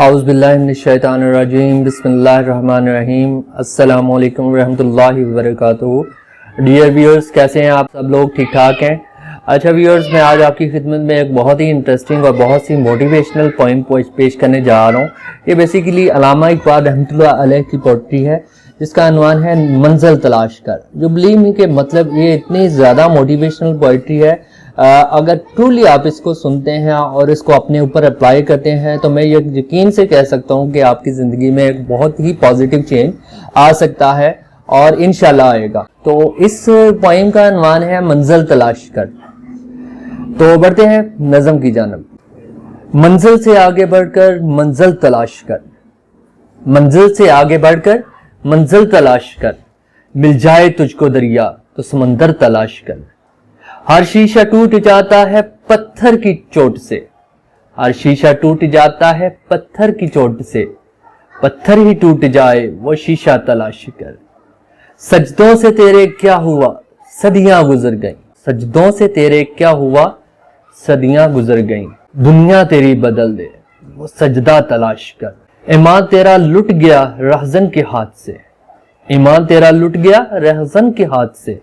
اعوذ باللہ من الشیطان الرجیم بسم اللہ الرحمن الرحیم السلام علیکم ورحمۃ اللہ وبرکاتہ۔ ڈیئر ویورز، کیسے ہیں آپ سب لوگ؟ ٹھیک ٹھاک ہیں؟ اچھا ویورز، میں آج آپ کی خدمت میں ایک بہت ہی انٹرسٹنگ اور بہت سی موٹیویشنل پوائم پیش کرنے جا رہا ہوں۔ یہ بیسیکلی علامہ اقبال رحمۃ اللہ علیہ کی پوئٹری ہے جس کا عنوان ہے منزل تلاش کر، جو بلیو می کہ مطلب یہ اتنی زیادہ موٹیویشنل پوئٹری ہے، اگر ٹرولی آپ اس کو سنتے ہیں اور اس کو اپنے اوپر اپلائی کرتے ہیں تو میں یہ یقین سے کہہ سکتا ہوں کہ آپ کی زندگی میں ایک بہت ہی پازیٹیو چینج آ سکتا ہے اور انشاءاللہ آئے گا۔ تو اس پوائم کا عنوان ہے منزل تلاش کر۔ تو بڑھتے ہیں نظم کی جانب۔ منزل سے آگے بڑھ کر منزل تلاش کر، منزل سے آگے بڑھ کر منزل تلاش کر، مل جائے تجھ کو دریا تو سمندر تلاش کر۔ ہر شیشہ ٹوٹ جاتا ہے پتھر کی چوٹ سے، ہر شیشہ ٹوٹ جاتا ہے پتھر کی چوٹ سے، پتھر ہی ٹوٹ جائے وہ شیشہ تلاش کر۔ سجدوں سے تیرے کیا ہوا صدیاں گزر گئیں، سجدوں سے تیرے کیا ہوا صدیاں گزر گئیں، دنیا تیری بدل دے وہ سجدہ تلاش کر۔ ایمان تیرا لٹ گیا رہزن کے ہاتھ سے، ایمان تیرا لٹ گیا رہزن کے ہاتھ سے،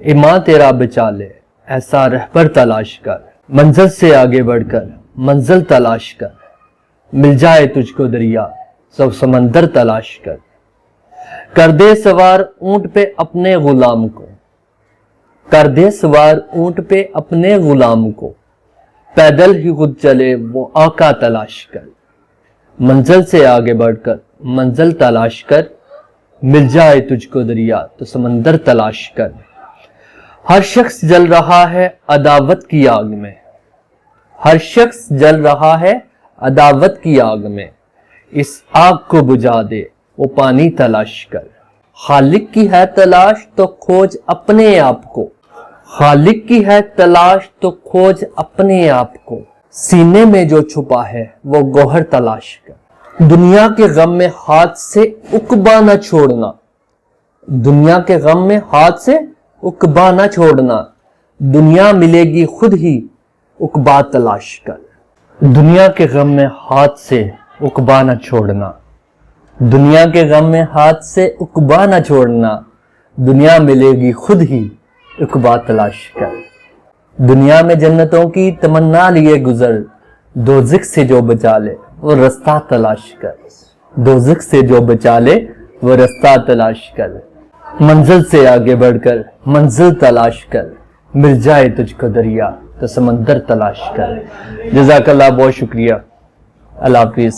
ایمان تیرا بچا لے ایسا رہبر تلاش کر۔ منزل سے آگے بڑھ کر منزل تلاش کر، مل جائے تجھ کو دریا سب سمندر تلاش کر۔ کر دے سوار اونٹ پہ اپنے غلام کو، کر دے سوار اونٹ پہ اپنے غلام کو، پیدل ہی خود چلے وہ آقا تلاش کر۔ منزل سے آگے بڑھ کر منزل تلاش کر، مل جائے تجھ کو دریا تو سمندر تلاش کر۔ ہر شخص جل رہا ہے عداوت کی آگ میں، ہر شخص جل رہا ہے عداوت کی آگ میں، اس آگ کو بجھا دے وہ پانی تلاش کر۔ خالق کی ہے تلاش تو کھوج اپنے آپ کو، خالق کی ہے تلاش تو کھوج اپنے آپ کو، سینے میں جو چھپا ہے وہ گوہر تلاش کر۔ دنیا کے غم میں ہاتھ سے عقبہ نہ چھوڑنا، دنیا کے غم میں ہاتھ سے عقبہ نہ چھوڑنا، دنیا ملے گی خود ہی عقبہ تلاش کر۔ دنیا کے غم میں ہاتھ سے عقبہ نہ چھوڑنا، دنیا کے غم میں ہاتھ سے عقبہ نہ چھوڑنا، دنیا ملے گی خود ہی عقبہ تلاش کر۔ دنیا میں جنتوں کی تمنا لیے گزر، دوزخ سے جو بچا لے وہ رستہ تلاش کر، دوزخ سے جو بچا لے وہ رستہ تلاش کر۔ منزل سے آگے بڑھ کر منزل تلاش کر، مل جائے تجھ کو دریا تو سمندر تلاش کر۔ جزاک اللہ، بہت شکریہ، اللہ حافظ۔